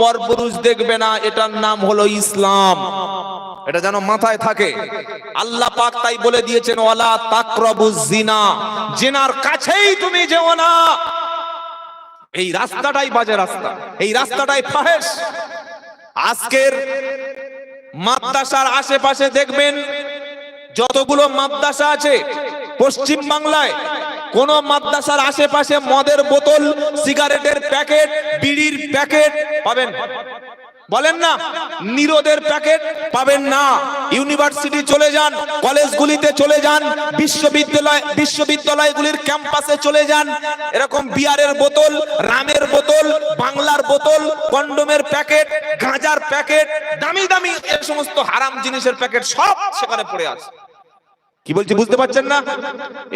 পরপুরুষ দেখবে না, এটার নাম হলো ইসলাম। এটা যেন মাথায় থাকে। আল্লাহ পাক তাই বলে দিয়েছেন, ওয়ালা তাকরাবুজ জিনা, জিনার কাছেই তুমি যেও না। এই রাস্তাটাই বাজে রাস্তা, এই রাস্তাটাই ফাহেশ। আজকের মাদ্রাসার আশেপাশে দেখবেন যতগুলো মাদ্রাসা আছে পশ্চিম বাংলায়, কোন মাদ্রাসার আশেপাশে মদের বোতল, সিগারেটের প্যাকেট, বিড়ির প্যাকেট পাবেন? বলেন না। নিরোদের প্যাকেট পাবেন না। ইউনিভার্সিটি চলে যান, কলেজগুলিতে চলে যান, বিশ্ববিদ্যালয়গুলির ক্যাম্পাসে চলে যান, এরকম বিয়ারের বোতল, রামের বোতল, বাংলার বোতল, কন্ডোমের প্যাকেট, গাঁজার প্যাকেট, দামি দামি এই সমস্ত হারাম জিনিসের প্যাকেট সব সেখানে পড়ে আছে। কি বলছি বুঝতে পারছেন না?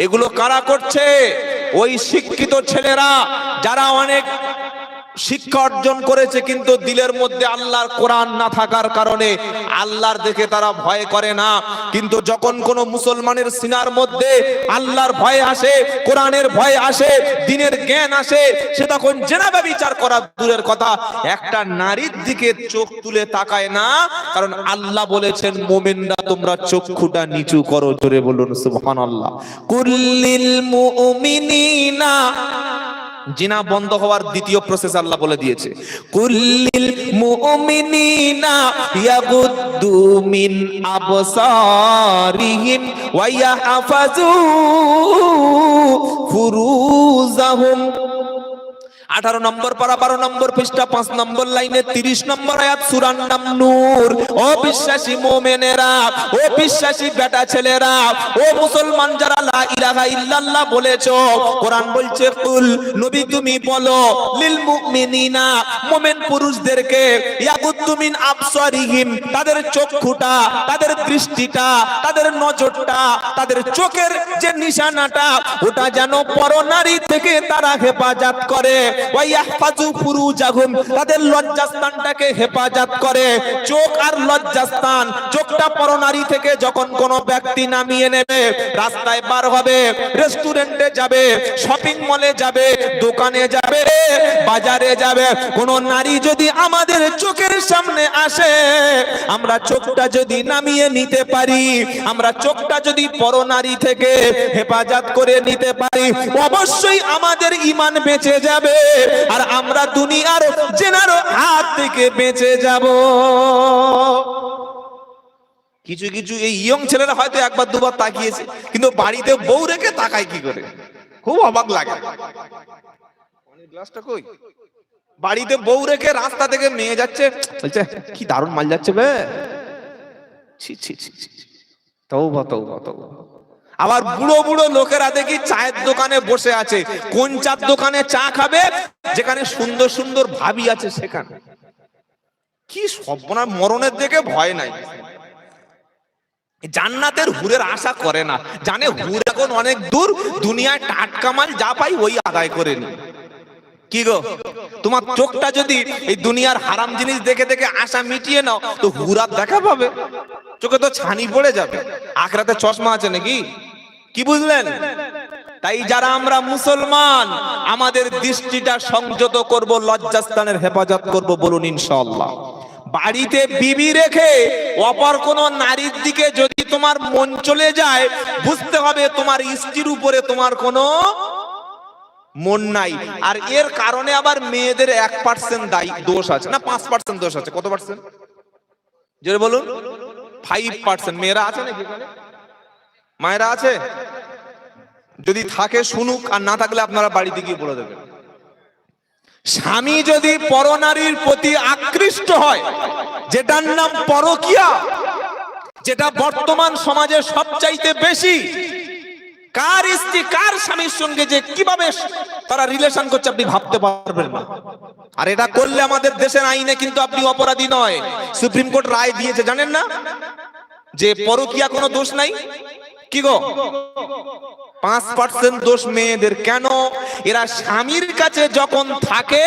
এগুলো কারা করছে? ওই শিক্ষিত ছেলেরা যারা অনেক শিক্ষা অর্জন করেছে কিন্তু দিলের মধ্যে আল্লাহর কোরআন না থাকার কারণে আল্লাহর দেখে তারা ভয় করে না। কিন্তু যখন কোন মুসলমানের সিনার মধ্যে আল্লাহর ভয় আসে, কোরআনের ভয় আসে, দ্বীনের জ্ঞান আসে, সে তখন জেনাবে বিচার করা দূরের কথা, একটা নারীর দিকে চোখ তুলে তাকায় না। কারণ আল্লাহ বলেছেন, মুমিনরা তোমরা চক্ষুটা নিচু করো। জোরে বলুন সুবহানাল্লাহ। কুল্লিল মুমিনিনা, জিনা বন্ধ হওয়ার দ্বিতীয় প্রসেস আল্লাহ বলে দিয়েছে, কুল্লিল মুমিনিনা ইয়াগুদ্দু মিন আবসারিহিম ওয়া ইয়াহফাজু ফুরুজাহুম। 18 নম্বর পারা 12 নম্বর পৃষ্ঠা 5 নম্বর লাইনে 30 নম্বর আয়াত, সূরার নাম নূর। ও বিশ্বাসী মুমিনেরা, ও বিশ্বাসী বেটা ছেলেরা, ও মুসলমান যারা লা ইলাহা ইল্লাল্লাহ বলেছো, কোরআন বলছে কুল, নবী তুমি বলো, লিল মুমিনিনা, মুমিন পুরুষদেরকে, ইয়াগুদ্দু মিন আবসারিহিম, তাদের চক্ষুটা, তাদের দৃষ্টিটা, তাদের নজরটা, তাদের চোখের যে নিশানাটা, ওটা যেন পরনারী থেকে তারা হেফাজত করে। ওয়াইয়াহফাজু ফুরুজাহুম, তাদের লজ্জাস্থানটাকে হেফাজত করে। চোখ আর লজ্জাস্থান, চোখটা পরনারী থেকে যখন কোনো ব্যক্তি নামিয়ে নেবে, রাস্তায় বার হবে, রেস্টুরেন্টে যাবে, শপিং মলে যাবে, দোকানে যাবে, বাজারে যাবে, কোন নারী যদি আমাদের চোখের সামনে আসে, আমরা চোখটা যদি নামিয়ে নিতে পারি, আমরা চোখটা যদি পরনারী থেকে হেফাজত করে নিতে পারি, অবশ্যই আমাদের ঈমান বেঁচে যাবে আর আমরা দুনিয়ার জেনার হাত থেকে বেঁচে যাব। কিছু কিছু এই ইয়ং ছেলেরা হয়তো একবার দুবার তাকিয়েছে, কিন্তু বাড়িতে বউ রেখে তাকায় কি করে, খুব অবাক লাগে। গ্লাসটা কই? বাড়িতে বউ রেখে রাস্তা থেকে মেয়ে যাচ্ছে, বলছে কি দারুণ মাল যাচ্ছে বে, ছি ছি ছি ছি, তওবা তওবা তওবা। আবার বুড়ো বুড়ো লোকেরা দেখি চায়ের দোকানে বসে আছে। কোন চার দোকানে চা খাবে? যেখানে সুন্দর সুন্দর ভাবি আছে সেখানে। কি সর্বনাশ, মরণের দিকে ভয় নাই। জান্নাতের হুরের আশা করে না, জানে হুর এখন অনেক দূর, দুনিয়ায় টাটকা মাল যা পাই ওই আদায় করে নি। কি গো, তোমার চোখটা যদি এই দুনিয়ার হারাম জিনিস দেখে দেখে আশা মিটিয়ে নাও, তো হুরার দেখা পাবে? চোখে তো ছানি পড়ে যাবে। আখরাতে চশমা আছে নাকি? কি বুঝলেন? তাই যারা আমরা মুসলমান, আমাদের দৃষ্টিটা সংযত করব, লজ্জাস্থানের হেফাজত করব, বলুন ইনশাআল্লাহ। বাড়িতে বিবি রেখে অপর কোন নারীর দিকে যদি তোমার মন চলে যায়, বুঝতে হবে তোমার স্ত্রীর উপরে তোমার কোনো মন নাই। আর এর কারণে আবার মেয়েদের 1% দায়ী দোষ আছে না 5% দোষ আছে? কত পার্সেন্ট জোরে বলুন? 5%। মেয়েরা আছে নাকি এখানে? মায়েরা আছে? যদি থাকে শুনুক, আর না থাকলে আপনারা বাড়িতে গিয়ে বলে দেবেন। স্বামী যদি পরনারীর প্রতি আকৃষ্ট হয়, যেটার নাম পরকীয়া, যেটা বর্তমান সমাজে সবচাইতে বেশি, কার স্ত্রী কার স্বামীর সঙ্গে যে কিভাবে তারা রিলেশন করছে আপনি ভাবতে পারবেন না। আর এটা করলে আমাদের দেশের আইনে কিন্তু আপনি অপরাধী নয়। সুপ্রিম কোর্ট রায় দিয়েছে জানেন না, যে পরকীয়া কোনো দোষ নাই। কি গো, 5% দোষ মেয়েদের। কেন? এরা স্বামীর কাছে যখন থাকে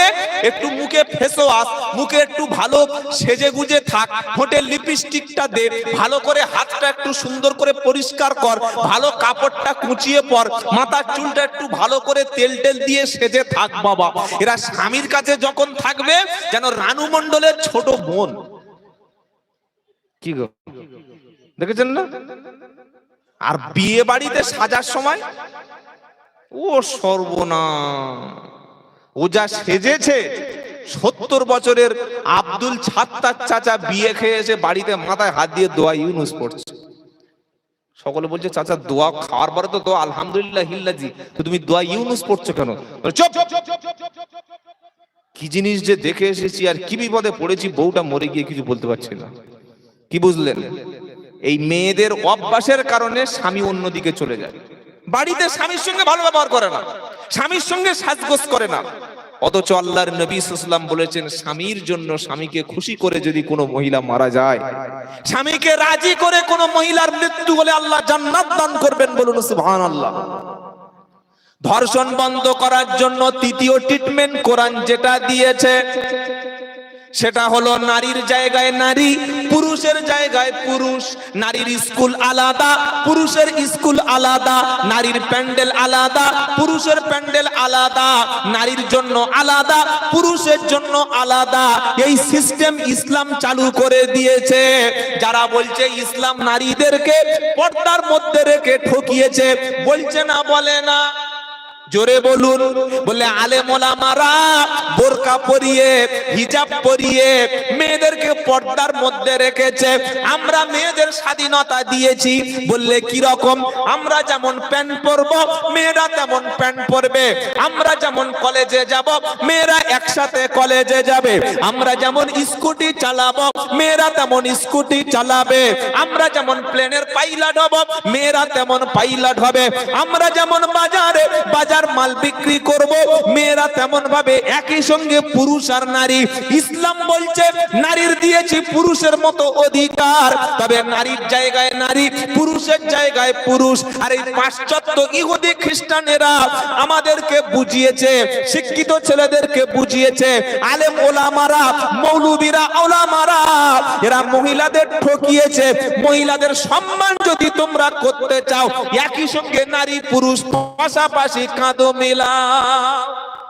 একটু মুখে ফেস ওয়াশ, মুখে একটু ভালো সেজে গুজে থাক, ঠোঁটে লিপস্টিকটা দে, ভালো করে হাতটা একটু সুন্দর করে পরিষ্কার কর, ভালো কাপড়টা কুচিয়ে পর, মাথার চুলটা একটু ভালো করে তেল টেল দিয়ে সেজে থাক বাবা। এরা স্বামীর কাছে যখন থাকবে যেন রানু মণ্ডলের ছোট বোন। কি গো, দেখেছেন না? আর বিয়ে বাড়িতে সাজার সময় ও সর্বনাশ, ও যা সেজেছে। 70 বছরের আব্দুল ছাত্তার চাচা বিয়ে খেয়ে এসে বাড়িতে মাথায় হাত দিয়ে দোয়া ইউনুস পড়ছে। সকলে বলছে চাচা দোয়া খাওয়ার পরে তো দোয়া আলহামদুলিল্লাহ হিল্লাজি, তো তুমি দোয়া ইউনুস পড়ছো কেন? চুপ। কি জিনিস যে দেখে এসেছি আর কি বিপদে পড়েছি, বউটা মরে গিয়ে কিছু বলতে পারছি না। কি বুঝলেন? এই মেয়েদের অভ্যাসের কারণে স্বামী অন্যদিকে চলে যায়, বাড়িতে স্বামীর সঙ্গে ভালো ব্যবহার করে না, স্বামীর সঙ্গে সাজগোজ করে না। অথচ আল্লাহর নবী সাল্লাল্লাহু আলাইহি ওয়াসাল্লাম বলেছেন, স্বামীর জন্য স্বামীকে খুশি করে যদি কোনো মহিলা মারা যায়, স্বামীকে রাজি করে কোনো মহিলার মৃত্যু হলে আল্লাহ জান্নাত দান করবেন। বলুন সুবহানাল্লাহ। ধর্ষণ বন্ধ করার জন্য তৃতীয় ট্রিটমেন্ট কোরআন যেটা দিয়েছে সেটা হলো নারীর জায়গায় নারী, পুরুষের জায়গায় পুরুষ। নারীর স্কুল আলাদা, পুরুষের স্কুল আলাদা। নারীর প্যান্ডেল আলাদা, পুরুষের প্যান্ডেল আলাদা। নারীর জন্য আলাদা, পুরুষের জন্য আলাদা। এই সিস্টেম ইসলাম চালু করে দিয়েছে। যারা বলছে ইসলাম নারীদেরকে পর্দার মধ্যে রেখে ঠকিয়েছে, বলছে না, বলে না, জোরে বলুন। বলে আলেম ওলামারা বোরকা পরিয়ে হিজাব পরিয়ে মেয়েদেরকে পর্দার মধ্যে রেখেছে। আমরা মেয়েদের স্বাধীনতা দিয়েছি। বললে কি রকম? আমরা যেমন প্যান্ট পরবো মেয়েরা তেমন প্যান্ট পরবে, আমরা যেমন কলেজে যাব মেয়েরা একসাথে কলেজে যাবে, আমরা যেমন স্কুটি চালাবো মেয়েরা তেমন স্কুটি চালাবে, আমরা যেমন প্লেনের পাইলট হব মেয়েরা তেমন পাইলট হবে, আমরা যেমন বাজারে বাজার মাল বিক্রি করব মেয়েরা তেমন ভাবে। একই সঙ্গে পুরুষ আর নারী, ইসলাম বলছে নারীর দিয়েছি পুরুষের মতো অধিকার, তবে নারীর জায়গায় নারী, পুরুষের জায়গায় পুরুষ। আর এই পাশ্চাত্য ইহুদি খ্রিস্টানেরা আমাদেরকে বুঝিয়েছে, শিক্ষিত ছেলেদেরকে বুঝিয়েছে, আলেম ওলামারা মৌলবীরা ওলামারা এরা মহিলাদের ঠকিয়েছে। মহিলাদের সম্মান যদি তোমরা করতে চাও, একই সঙ্গে নারী পুরুষ পাশাপাশি কাঁধ মেলাও।